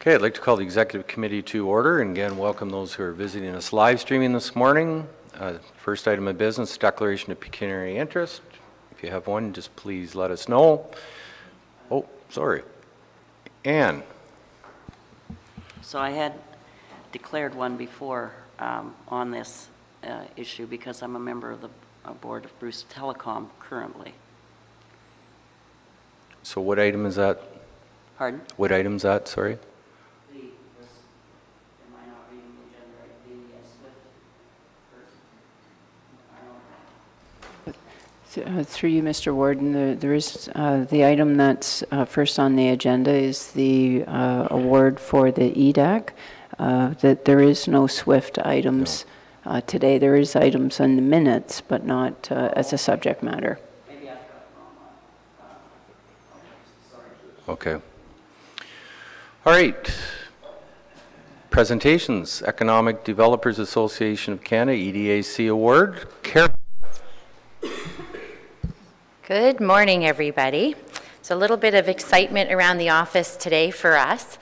Okay, I'd like to call the Executive Committee to order, and again, welcome those who are visiting us live streaming this morning. First item of business, declaration of pecuniary interest. If you have one, just please let us know. Oh, sorry. Anne. So I had declared one before on this issue because I'm a member of the board of Bruce Telecom currently. So what item is that? Pardon? What item is that, sorry? Am I not reading the agenda right? Through you, Mr. Warden, there is the item that's first on the agenda is the award for the EDAC. That there is no SWIFT items today. There is items in the minutes, but not as a subject matter. Maybe I've got the wrong one. Okay. All right. Presentations, Economic Developers Association of Canada, EDAC Award. Carol. Good morning, everybody. So a little bit of excitement around the office today for us.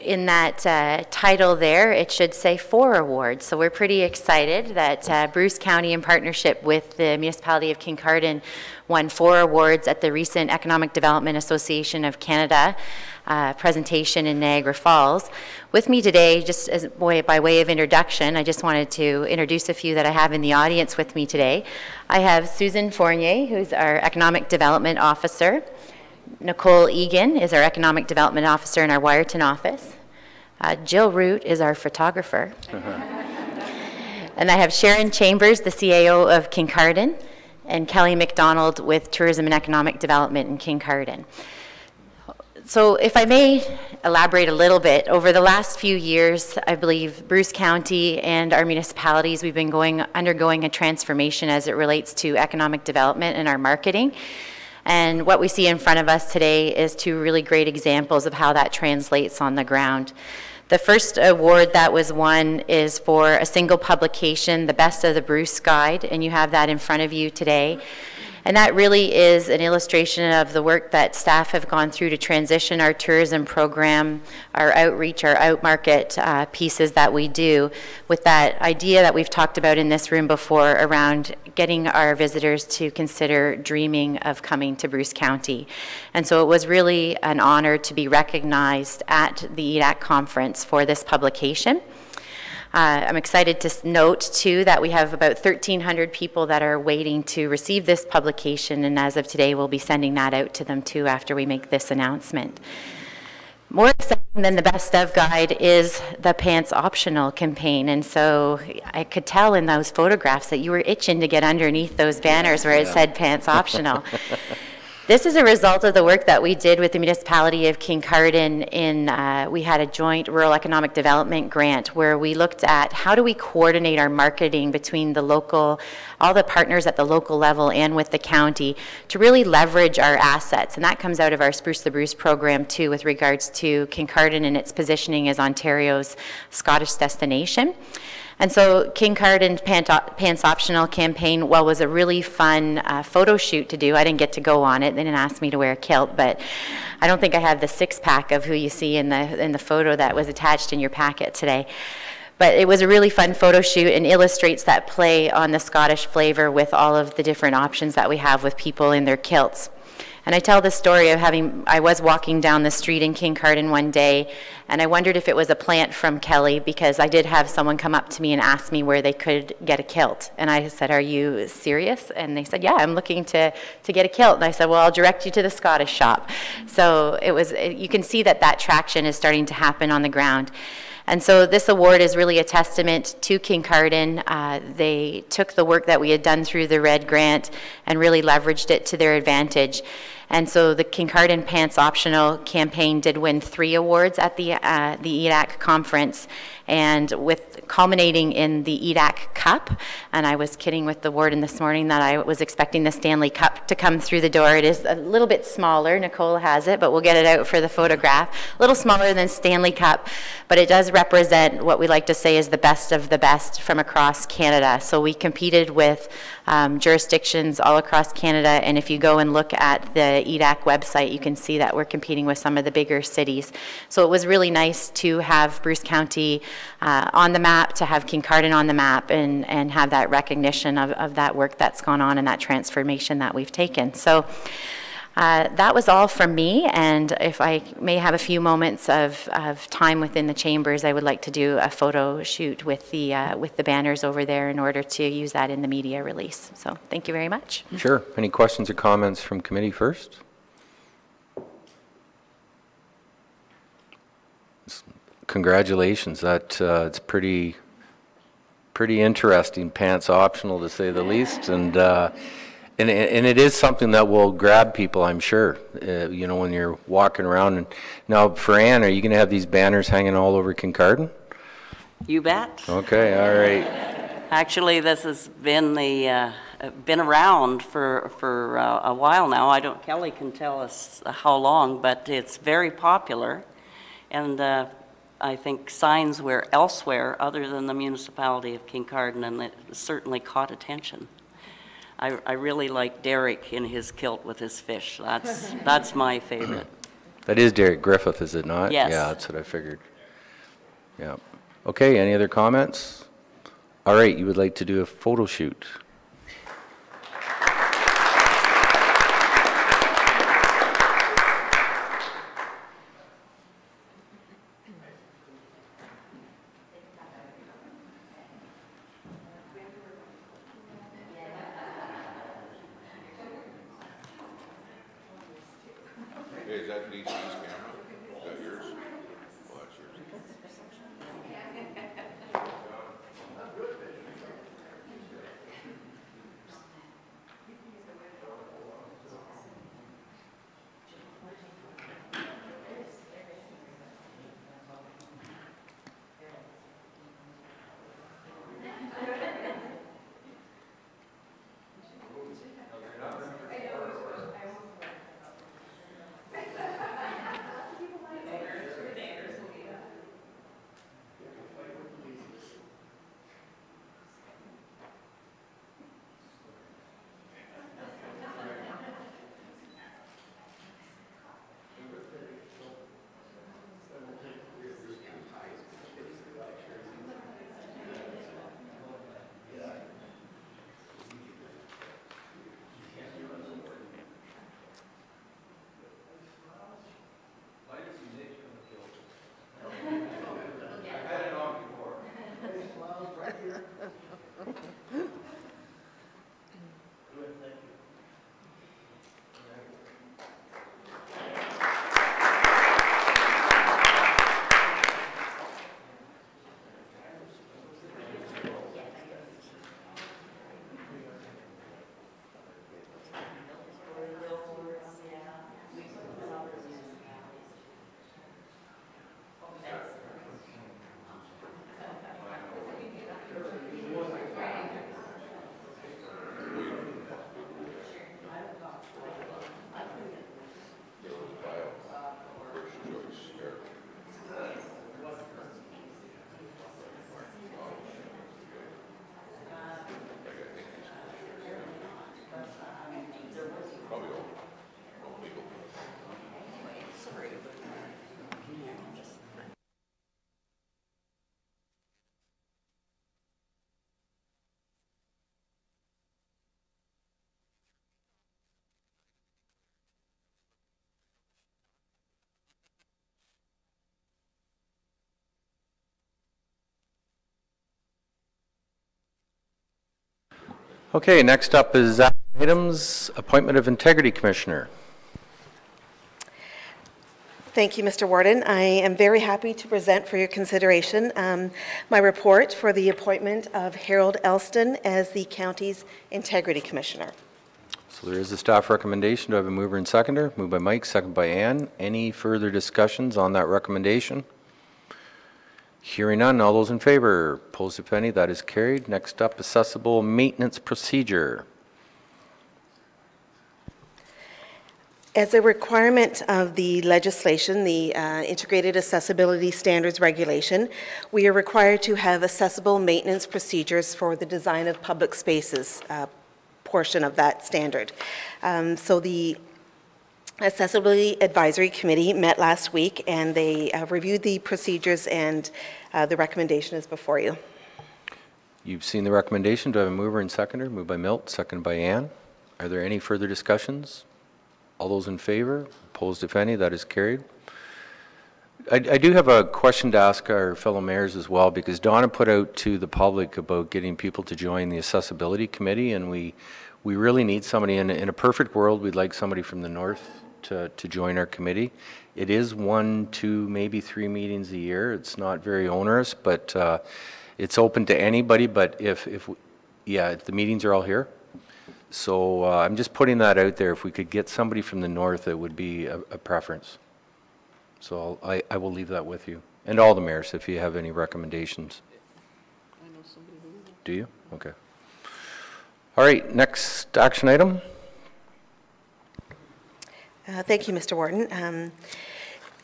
In that title there, it should say 4 awards. So we're pretty excited that Bruce County, in partnership with the Municipality of Kincardine, won 4 awards at the recent Economic Development Association of Canada presentation in Niagara Falls. With me today, just as by way of introduction, I just wanted to introduce a few that I have in the audience with me today. I have Susan Fournier, who's our Economic Development Officer. Nicole Egan is our Economic Development Officer in our Wyerton office. Jill Root is our photographer. And I have Sharon Chambers, the CAO of Kincardine, and Kelly McDonald with Tourism and Economic Development in Kincardine. So if I may elaborate a little bit, over the last few years, I believe Bruce County and our municipalities, we've been undergoing a transformation as it relates to economic development and our marketing. And what we see in front of us today is 2 really great examples of how that translates on the ground. The first award that was won is for a single publication, the Best of the Bruce Guide, and you have that in front of you today. And that really is an illustration of the work that staff have gone through to transition our tourism program, our outreach, our outmarket pieces that we do, with that idea that we've talked about in this room before around getting our visitors to consider dreaming of coming to Bruce County. And so it was really an honor to be recognized at the EDAC conference for this publication. I'm excited to note, too, that we have about 1,300 people that are waiting to receive this publication, and as of today, we'll be sending that out to them, too, after we make this announcement. More exciting than the Best of Guide is the Pants Optional campaign, and so I could tell in those photographs that you were itching to get underneath those banners where it said Pants Optional. This is a result of the work that we did with the Municipality of Kincardine we had a joint rural economic development grant where we looked at how do we coordinate our marketing between all the partners at the local level and with the county to really leverage our assets. And that comes out of our Spruce the Bruce program too with regards to Kincardine and its positioning as Ontario's Scottish destination. And so Kincardine Pants Optional campaign, was a really fun photo shoot to do. I didn't get to go on it. They didn't ask me to wear a kilt, but I don't think I have the 6-pack of who you see in the photo that was attached in your packet today. But it was a really fun photo shoot and illustrates that play on the Scottish flavor with all of the different options that we have with people in their kilts. And I tell the story of I was walking down the street in Kincardine one day, and I wondered if it was a plant from Kelly, because I did have someone come up to me and ask me where they could get a kilt. And I said, "Are you serious?" And they said, "Yeah, I'm looking to get a kilt." And I said, "Well, I'll direct you to the Scottish shop." So you can see that traction is starting to happen on the ground. And so this award is really a testament to Kincardine. They took the work that we had done through the RED grant and really leveraged it to their advantage. And so the Kincardine Pants Optional campaign did win 3 awards at the EDAC conference, and with culminating in the EDAC Cup. And I was kidding with the warden this morning that I was expecting the Stanley Cup to come through the door. It is a little bit smaller. Nicole has it, but we'll get it out for the photograph. A little smaller than Stanley Cup, but it does represent what we like to say is the best of the best from across Canada. So we competed with jurisdictions all across Canada, and if you go and look at the the EDAC website, you can see that we're competing with some of the bigger cities. So it was really nice to have Bruce County on the map, to have Kincardine on the map, and have that recognition of that work that's gone on and that transformation that we've taken. So that was all from me, and if I may have a few moments of time within the chambers, I would like to do a photo shoot with the banners over there in order to use that in the media release. So thank you very much. Sure. Any questions or comments from committee first? Congratulations. That it's pretty interesting. Pants optional, to say the least, and it is something that will grab people, I'm sure, you know, when you're walking around. And now, for Ann, are you going to have these banners hanging all over Kincardine? You bet. Okay, all right. Actually, this has been been around for a while now. Kelly can tell us how long, but it's very popular. And I think signs were elsewhere other than the municipality of Kincardine, and it certainly caught attention. I really like Derek in his kilt with his fish. That's my favorite. That is Derek Griffith, is it not? Yes. Yeah, that's what I figured. Yeah. Okay, any other comments? All right, you would like to do a photo shoot. Is that DC's camera? Is that yours? Well, that's yours. Okay, next up is items, appointment of Integrity Commissioner. Thank you, Mr. Warden. I am very happy to present for your consideration my report for the appointment of Harold Elston as the county's Integrity Commissioner. So there is a staff recommendation. Do I have a mover and seconder? Moved by Mike, second by Ann. Any further discussions on that recommendation? Hearing none, all those in favor, opposed if any, that is carried. Next up, accessible maintenance procedure. As a requirement of the legislation, the Integrated Accessibility Standards Regulation, we are required to have accessible maintenance procedures for the design of public spaces portion of that standard. So the Accessibility Advisory Committee met last week, and they reviewed the procedures, and the recommendation is before you. You've seen the recommendation. Do I have a mover and seconder? Moved by Milt, seconded by Ann. Are there any further discussions? All those in favor? Opposed, if any? That is carried. I do have a question to ask our fellow mayors as well, because Donna put out to the public about getting people to join the Accessibility Committee, and we really need somebody. In a perfect world, we'd like somebody from the north to join our committee. It is 1, 2, maybe 3 meetings a year. It's not very onerous, but it's open to anybody. But if the meetings are all here. So I'm just putting that out there. If we could get somebody from the north, it would be a preference. So I will leave that with you. And all the mayors, if you have any recommendations. Do you? Okay. All right, next action item. Thank you, Mr. Warden.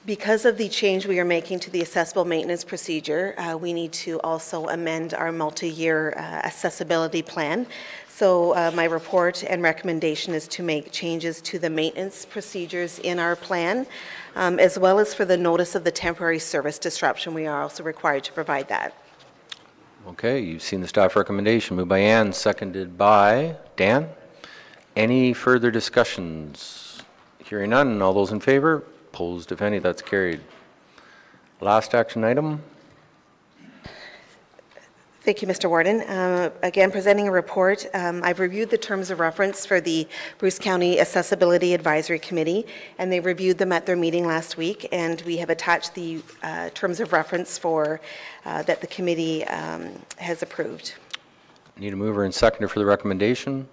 Because of the change we are making to the accessible maintenance procedure, we need to also amend our multi-year accessibility plan. So my report and recommendation is to make changes to the maintenance procedures in our plan, as well as for the notice of the temporary service disruption. We are also required to provide that. Okay, you've seen the staff recommendation. Moved by Ann, seconded by Dan. Any further discussions? Hearing none, all those in favor? Opposed, if any? That's carried. Last action item. Thank you, Mr. Warden. Again, presenting a report. I've reviewed the terms of reference for the Bruce County Accessibility Advisory Committee, and they reviewed them at their meeting last week, and we have attached the terms of reference for that the committee has approved. Need a mover and seconder for the recommendation.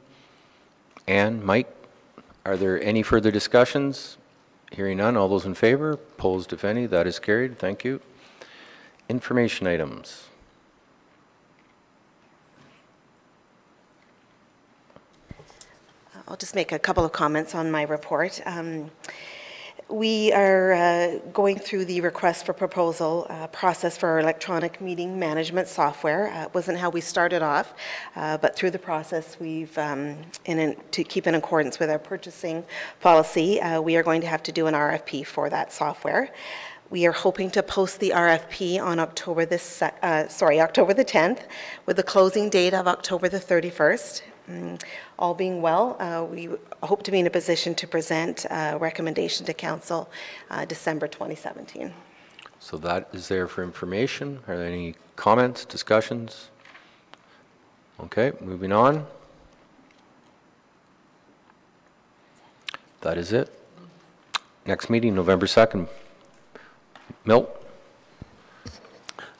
Ann, Mike, are there any further discussions? Hearing none, all those in favor? Opposed, if any? That is carried. Thank you. Information items. I'll just make a couple of comments on my report. We are going through the request for proposal process for our electronic meeting management software. It wasn't how we started off, but through the process, we've, to keep in accordance with our purchasing policy, we are going to have to do an RFP for that software. We are hoping to post the RFP on October the 10th, with the closing date of October the 31st. All being well, we hope to be in a position to present a recommendation to Council December 2017. So that is there for information. Are there any comments, discussions? Okay, moving on. That is it. Next meeting, November 2nd. Milt?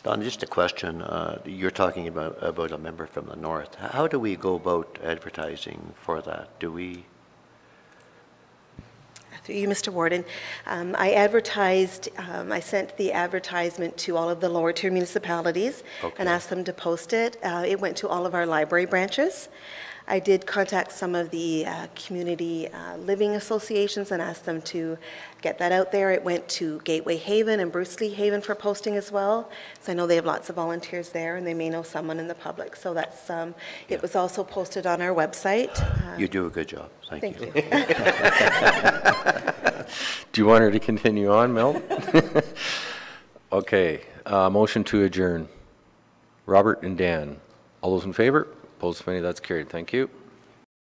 Don, just a question. You're talking about a member from the north. How do we go about advertising for that? Do we? Through you, Mr. Warden, I advertised, I sent the advertisement to all of the lower tier municipalities and asked them to post it. It went to all of our library branches. I did contact some of the community living associations and asked them to get that out there. It went to Gateway Haven and Bruce Lee Haven for posting as well. So I know they have lots of volunteers there, and they may know someone in the public. So that's, it was also posted on our website. You do a good job. Thank you. Do you want her to continue on, Milt? Okay, motion to adjourn. Robert and Dan. All those in favor? Opposed, if any? That's carried. Thank you.